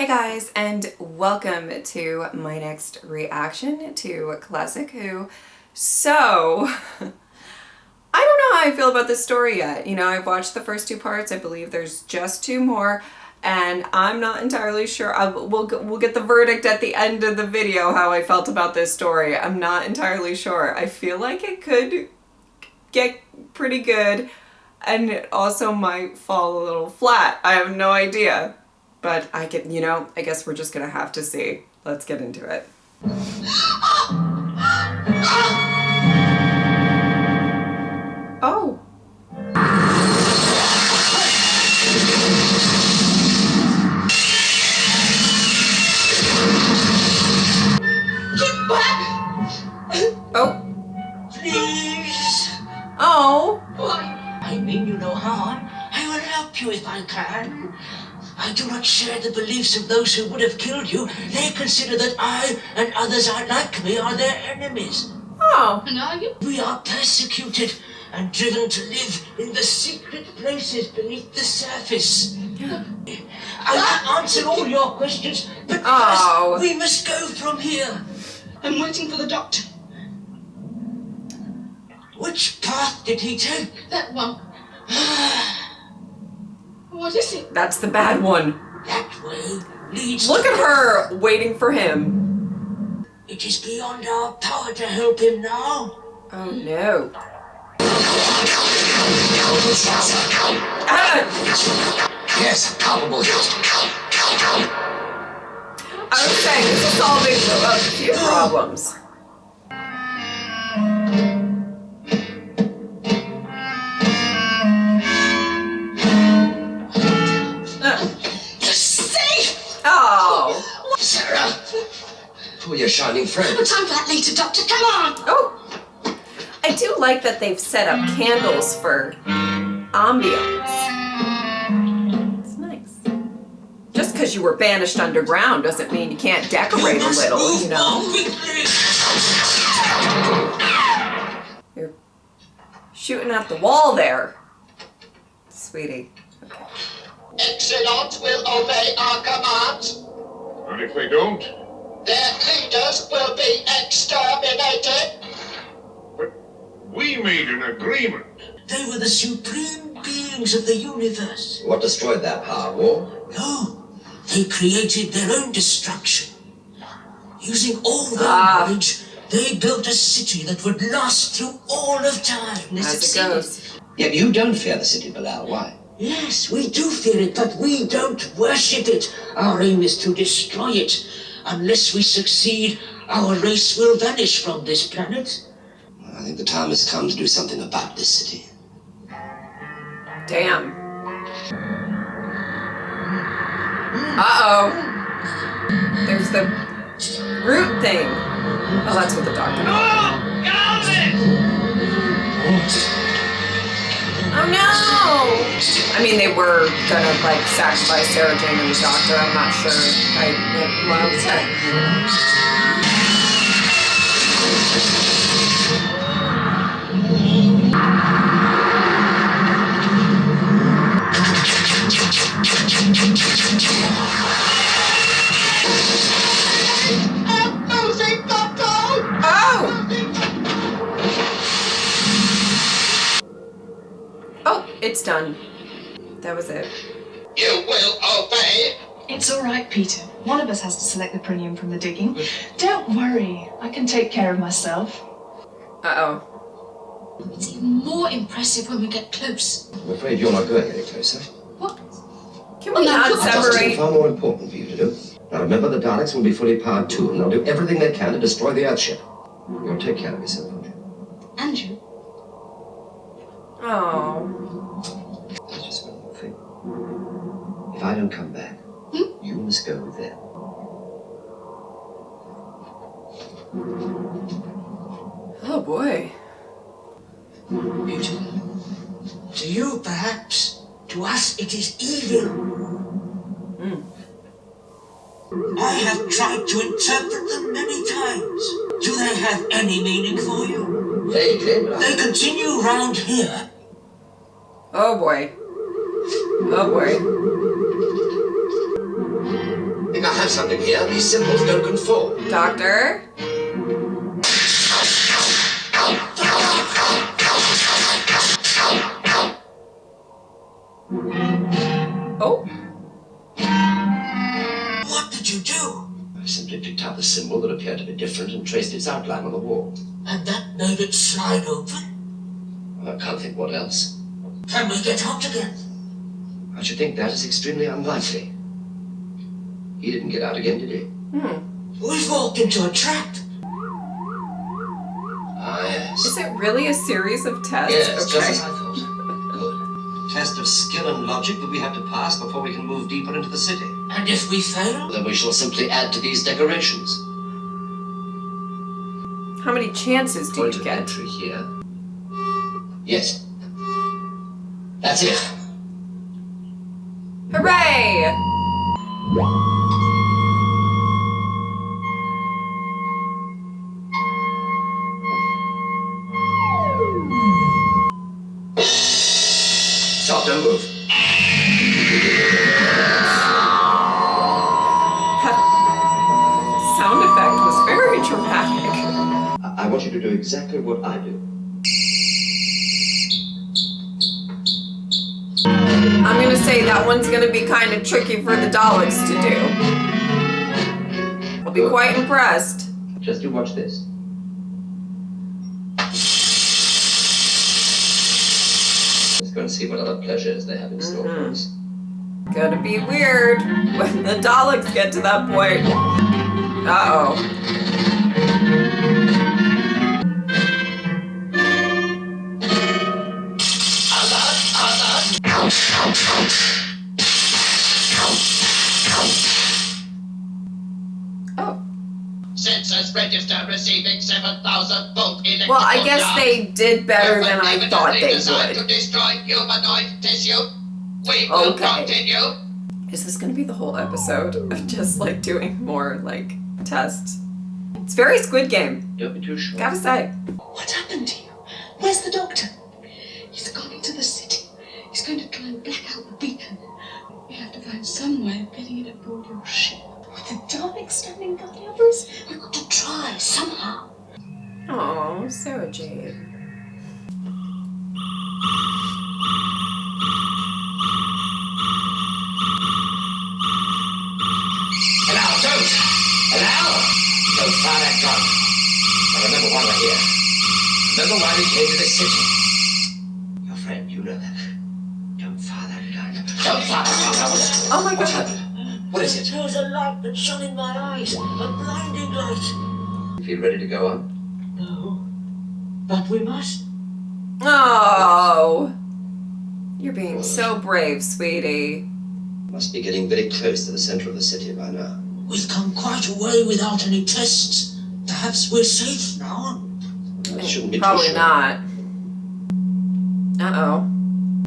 guys, and welcome to my next reaction to Classic Who. So, I don't know how I feel about this story yet. You know, I've watched the first two parts. I believe there's just two more, and I'm not entirely sure. We'll get the verdict at the end of the video how I felt about this story. I'm not entirely sure. I feel like it could get pretty good, and it also might fall a little flat. I have no idea. But I guess we're just gonna have to see. Let's get into it. Oh. Get back! Oh. Please! Oh. Why, I mean you no harm. I will help you if I can. I do not share the beliefs of those who would have killed you. They consider that I and others are like me are their enemies. Oh. And are you? We are persecuted and driven to live in the secret places beneath the surface. I can answer all your questions, but first we must go from here. I'm waiting for the doctor. Which path did he take? That one. What is it? That's the bad one. That way leads Look at her waiting for him. It is beyond our power to help him now. Oh no. Yes, palpable. I was saying, this is solving a few problems. You're safe! Oh. Sarah, for your shining friend. No time for that later, Doctor. Come on! Oh. I do like that they've set up candles for ambiance. It's nice. Just because you were banished underground doesn't mean you can't decorate a little, you know? You're shooting at the wall there, sweetie. Okay. Excellent will obey our commands. And if they don't? Their leaders will be exterminated. But we made an agreement. They were the supreme beings of the universe. What destroyed that power, war? No, they created their own destruction. Using all their knowledge, they built a city that would last through all of time. As it goes. Yet you don't fear the city, Bilal. Why? Yes, we do fear it, but we don't worship it. Our aim is to destroy it. Unless we succeed, our race will vanish from this planet. I think the time has come to do something about this city. Damn. Uh-oh. There's the root thing. Oh, that's what the doctor. Oh no! I mean, they were gonna like sacrifice Sarah Jane and the doctor. I'm not sure. Oh, it's done. That was it. You will obey. It's all right, Peter. One of us has to select the premium from the digging. Don't worry, I can take care of myself. Uh-oh. It's even more impressive when we get close. I'm afraid you're not going any closer. What? Can we not I've got something separate? far more important for you to do. Now remember, the Daleks will be fully powered too, and they'll do everything they can to destroy the Earthship. You'll take care of yourself, won't you? Andrew? Oh. There's just one more thing. If I don't come back, you must go with them. Oh boy. Beautiful. To you, perhaps. To us, it is evil. I have tried to interpret them many times. Do they have any meaning for you? Vaguely, but They continue round here. Oh boy. Oh boy. think have something here. These symbols don't conform. Doctor? Oh. What did you do? I simply picked out the symbol that appeared to be different and traced its outline on the wall. And that made it slide open? I can't think what else. Can we get out again? I should think that is extremely unlikely. He didn't get out again, did he? We've walked into a trap. Ah, yes. Is it really a series of tests? Yes, Okay. just as I thought. Good. Test of skill and logic that we have to pass before we can move deeper into the city. And if we fail? Then we shall simply add to these decorations. How many chances do Point you of get? entry here. Yes. That's it. Hooray! Stop, don't move. That sound effect was very dramatic. I want you to do exactly what I do. I'm gonna say that one's gonna be kind of tricky for the Daleks to do. I'll be Good. quite impressed. Just you watch this. Let's go and see what other pleasures they have in store for us. Gonna be weird when the Daleks get to that point. Uh-oh. Oh. Sensors register receiving 7,000 volt electrical Well, I guess charge. they did better than I Evidently thought they designed to would. destroy humanoid tissue. We will Okay. continue. Is this gonna be the whole episode of just like doing more like tests? It's very Squid Game, Don't be too sure. gotta say. What happened to you? Where's the doctor? He's gone into the city. He's going to try and black out the beacon. We have to find some way of getting it aboard your ship. With the Daleks standing guard over us? We've got to try somehow. Oh, Sarah Jade. Hello, don't! Hello! Don't fire that gun. Now remember why we're here. Remember why we came to this city. Your friend, you know that. Don't fire that gun. Don't fire that gun. Oh my What's god. happened? What is it? There was a light that shone in my eyes. A blinding light. Feel ready to go on? No. But we must. Oh. You're being so brave, sweetie. Must be getting very close to the center of the city by now. We've come quite a way without any tests. Perhaps we're safe now. Well, it shouldn't be Probably too sure. not. Uh-oh.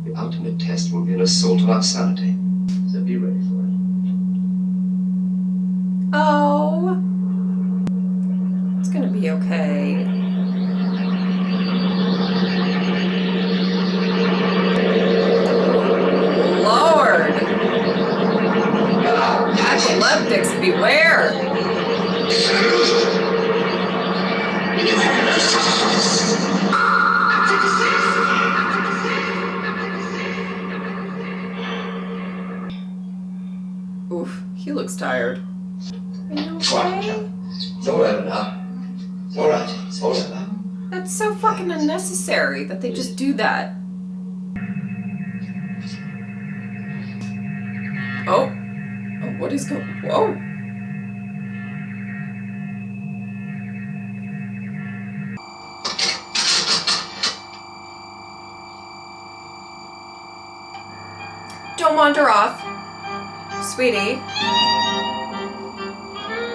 The ultimate test will be an assault on our sanity. So be ready for it. Oh. It's gonna be okay. Lord. Epileptics beware. Oof, he looks tired. Are you okay? It's all over now. It's all right. It's all over. That's so fucking unnecessary that they just do that. Oh. Oh, what is going? Whoa. Don't wander off. Sweetie.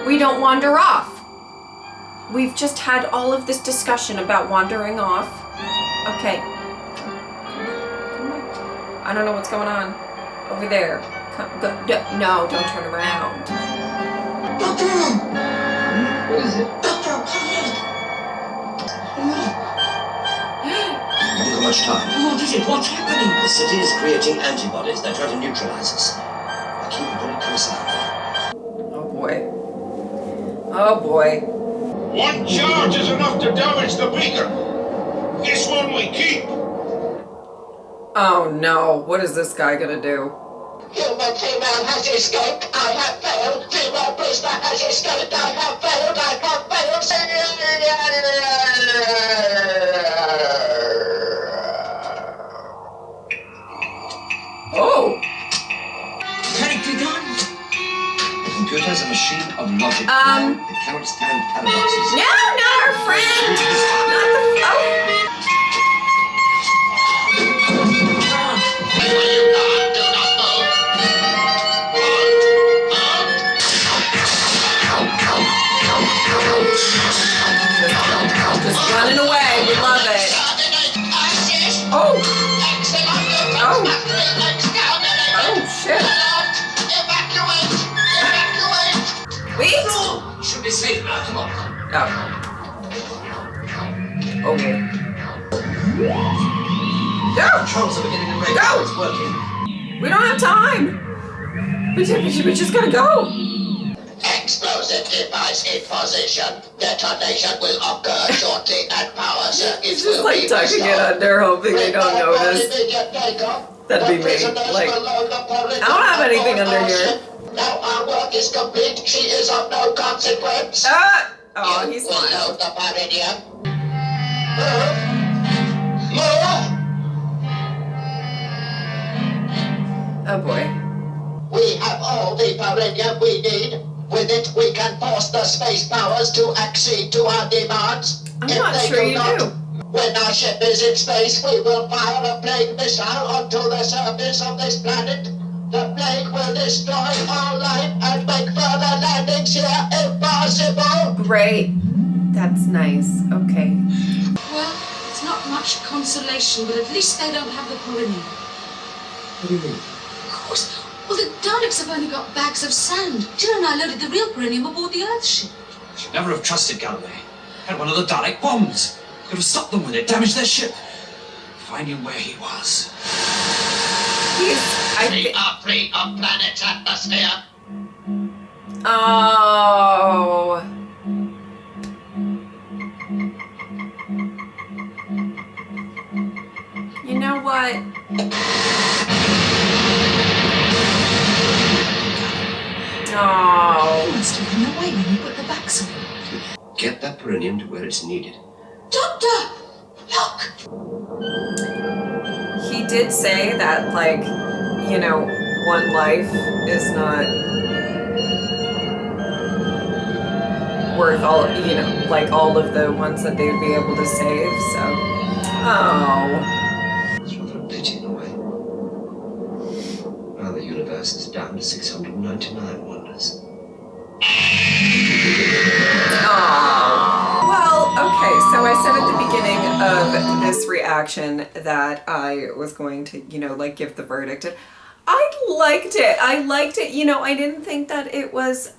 We don't wander off. We've just had all of this discussion about wandering off. Okay. Come back. I don't know what's going on. Over there. No, don't turn around. Doctor! What is it? Doctor, come Haven't got much time. here! What is it? What's happening? The city is creating antibodies. They're trying to neutralize us. Now keep a very close eye. Oh boy. Oh boy. One charge is enough to damage the beacon. This one we keep. Oh no, what is this guy gonna do? Human female has escaped. I have failed. Female prisoner has escaped. I have failed. I have failed. Oh. Mechanically done. The computer is a machine of logic. It cannot stand paradoxes. No, not our friend. Not the. Oh. Just running away. We love it. Oh. Oh. Oh shit. Wait. You should be safe now. Come on. Oh. Okay. Go. Controls are beginning to break. Go. It's working. We don't have time. We just gotta go. Explosive device in position. Detonation will occur shortly and power circuits Just like tucking it under, hoping they don't notice. That'd be me. Like, I don't have anything under here. Now our work is complete. She is of no consequence. Ah! Oh, he's will fine. load the Paradigm. More. Oh boy. We have all the Paradigm we need. With it, we can force the space powers to accede to our demands. I'm If not they sure you not, do. when our ship is in space, we will fire a plague missile onto the surface of this planet. The plague will destroy all life and make further landings here impossible. Great. That's nice. Okay. Well, it's not much consolation, but at least they don't have the perineum. What do you mean? Of course. Well, the Daleks have only got bags of sand. Jill and I loaded the real perineum aboard the Earthship. I should never have trusted Galloway. Had one of the Dalek bombs. Could have stopped them when they damaged their ship. Finding where he was. We are free of planet's atmosphere. Oh. You know what? No. Must have been away when you put the backs on. Get that perineum to where it's needed. Doctor! Look! He did say that, like, you know, one life is not worth all, you know, like all of the ones that they would be able to save, so. Oh. It's rather a pity in a way. Now the universe is down to 699 wonders. Well, okay, so I said at the beginning of this reaction that I was going to, you know, like give the verdict. And I liked it. I liked it. You know, I didn't think that it was,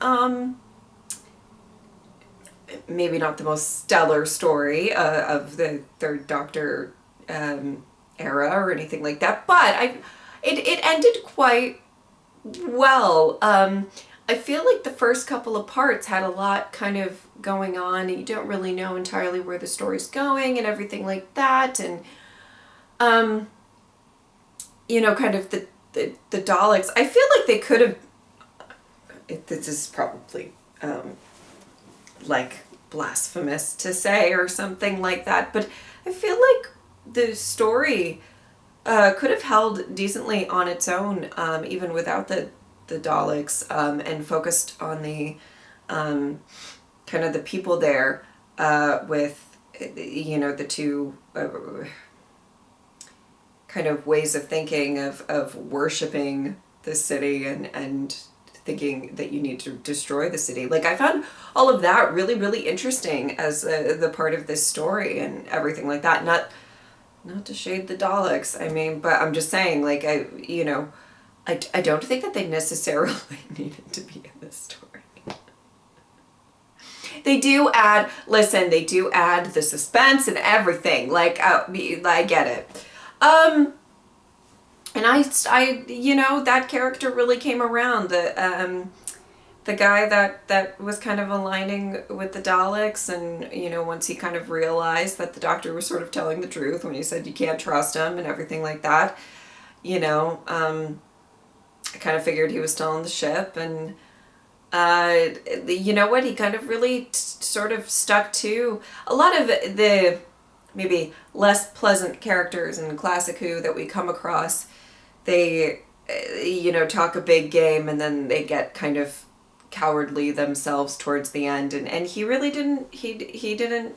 maybe not the most stellar story of the Third Doctor era or anything like that, but it ended quite well. I feel like the first couple of parts had a lot kind of going on and you don't really know entirely where the story's going and everything like that. And, you know, kind of the Daleks, I feel like they could have, this is probably, like blasphemous to say or something like that, but I feel like the story could have held decently on its own, even without the Daleks, and focused on the kind of the people there with, you know, the two kind of ways of thinking of worshiping the city and thinking that you need to destroy the city. Like, I found all of that really, really interesting as the part of this story and everything like that. Not to shade the Daleks, I mean, but I'm just saying, like, I don't think that they necessarily needed to be in this story. They do add, listen, they do add the suspense and everything. Like, I get it. And I, you know, that character really came around. The the guy that was kind of aligning with the Daleks, and you know, once he kind of realized that the Doctor was sort of telling the truth when he said you can't trust him and everything like that, you know, I kind of figured he was still on the ship, and you know what, he kind of really sort of stuck to a lot of the maybe less pleasant characters in Classic Who that we come across. They, you know, talk a big game and then they get kind of cowardly themselves towards the end, and he really didn't, he didn't,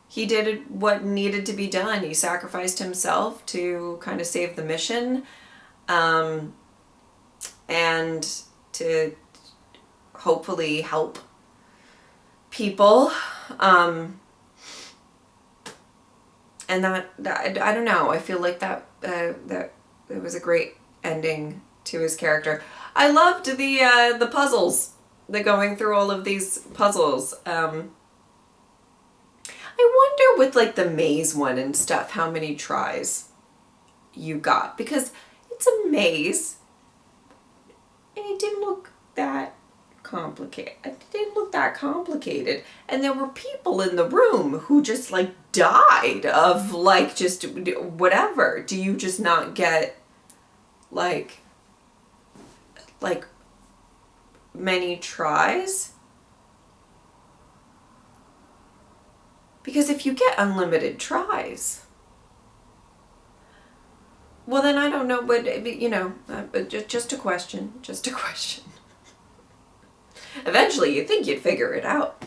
he did what needed to be done. He sacrificed himself to kind of save the mission, and to hopefully help people, and that I don't know, I feel like that that it was a great ending to his character. I loved the puzzles, the going through all of these puzzles. I wonder with like the maze one and stuff how many tries you got, because it's a maze and it didn't look that complicated. It didn't look that complicated, and there were people in the room who just like died of like just whatever. Do you just not get like many tries? Because if you get unlimited tries, well then I don't know, but you know, just a question, just a question. Eventually you'd think you'd figure it out.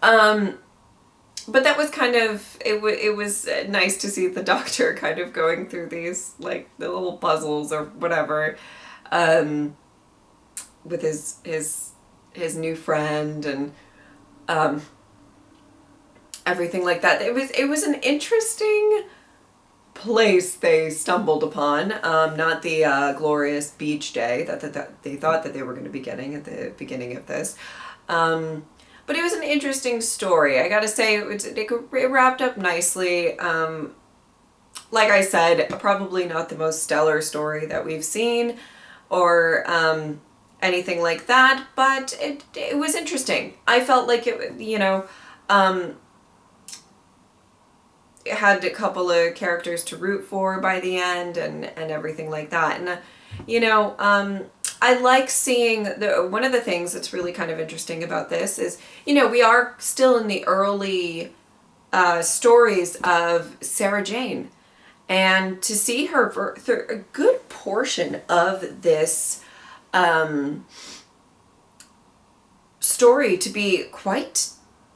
But that was kind of, it was nice to see the Doctor kind of going through these, like, the little puzzles or whatever, with his new friend and everything like that. It was an interesting place they stumbled upon. Not the glorious beach day that they thought that they were going to be getting at the beginning of this. But it was an interesting story. I gotta say, it wrapped up nicely. Like I said, probably not the most stellar story that we've seen, or anything like that, but it was interesting. I felt like it, you know, it had a couple of characters to root for by the end, and everything like that. And you know, I like seeing one of the things that's really kind of interesting about this is, you know, we are still in the early stories of Sarah Jane, and to see her for a good portion of this story to be quite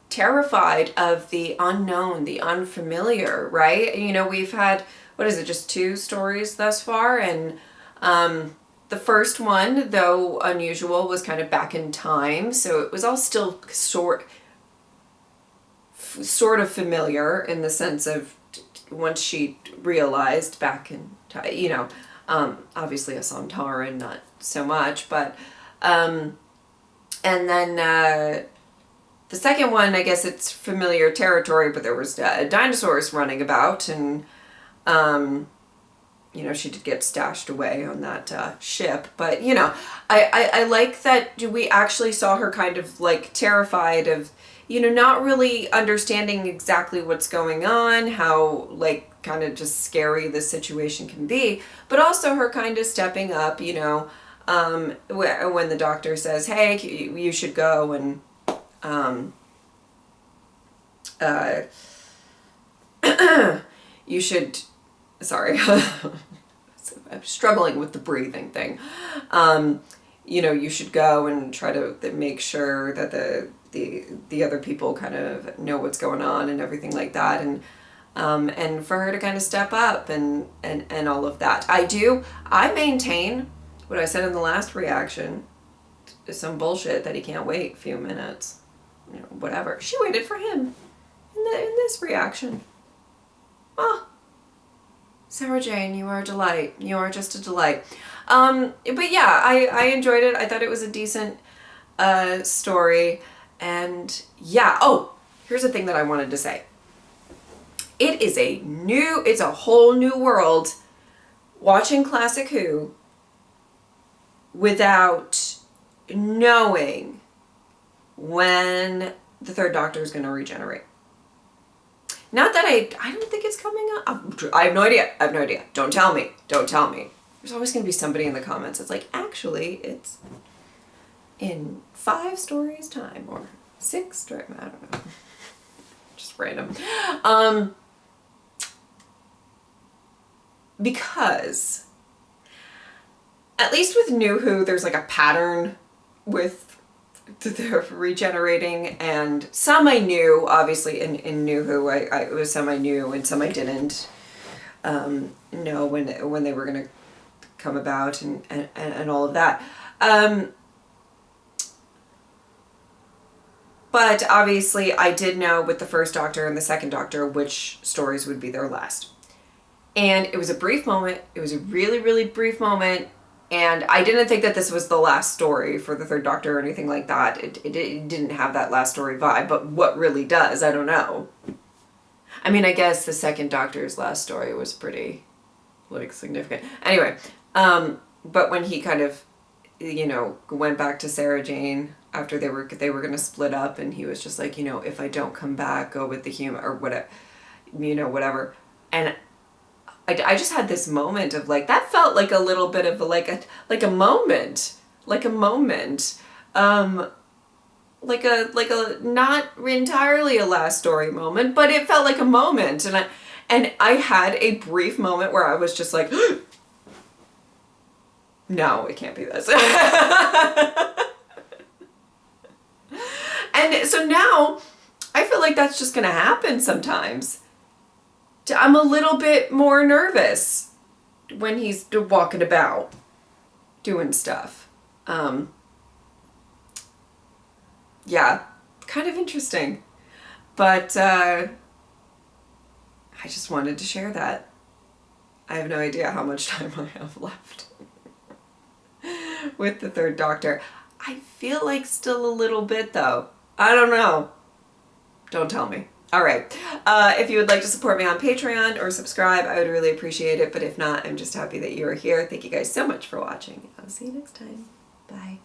terrified of the unknown, the unfamiliar, right? You know, we've had, what is it, just 2 stories thus far, and the first one, though unusual, was kind of back in time, so it was all still sort of familiar in the sense of once she realized back in time, you know, obviously a Sontaran, not so much, but and then the second one, I guess it's familiar territory, but there was dinosaurs running about, and you know, she did get stashed away on that ship. But, you know, I like that we actually saw her kind of like terrified of, you know, not really understanding exactly what's going on, how like kind of just scary this situation can be, but also her kind of stepping up, you know, when the Doctor says, hey, you should go and you should, sorry, I'm struggling with the breathing thing. You know, you should go and try to make sure that the other people kind of know what's going on and everything like that, and for her to kind of step up and all of that. I maintain what I said in the last reaction is some bullshit that he can't wait a few minutes, you know, whatever. She waited for him in this reaction. Oh, Sarah Jane, you are a delight. You are just a delight. But yeah, I enjoyed it. I thought it was a decent story. And yeah, oh, here's the thing that I wanted to say. It's a whole new world watching Classic Who without knowing when the third Doctor is going to regenerate. Not that I don't think it's coming up. I have no idea. I have no idea. Don't tell me. Don't tell me. There's always going to be somebody in the comments that's like, actually, it's in 5 stories time or 6 stories. I don't know. Just random. Because at least with New Who, there's like a pattern with the regenerating, and some I knew, obviously in New Who, it was some I knew and some I didn't know when they were going to come about and all of that. But obviously I did know with the first Doctor and the second Doctor which stories would be their last. And it was a brief moment. It was a really, really brief moment. And I didn't think that this was the last story for the third Doctor or anything like that. It didn't have that last story vibe, but what really does, I don't know. I mean, I guess the second Doctor's last story was pretty, like, significant. Anyway, but when he kind of, you know, went back to Sarah Jane after they were going to split up, and he was just like, you know, if I don't come back, go with the human, or whatever, you know, whatever. And I just had this moment of like, that felt like a little bit of like a moment, like a not entirely a last story moment, but it felt like a moment. And I had a brief moment where I was just like, no, it can't be this. And so now I feel like that's just going to happen sometimes. I'm a little bit more nervous when he's walking about doing stuff. Yeah, kind of interesting. But I just wanted to share that. I have no idea how much time I have left with the third Doctor. I feel like still a little bit though. I don't know. Don't tell me. All right. If you would like to support me on Patreon or subscribe, I would really appreciate it. But if not, I'm just happy that you are here. Thank you guys so much for watching. I'll see you next time. Bye.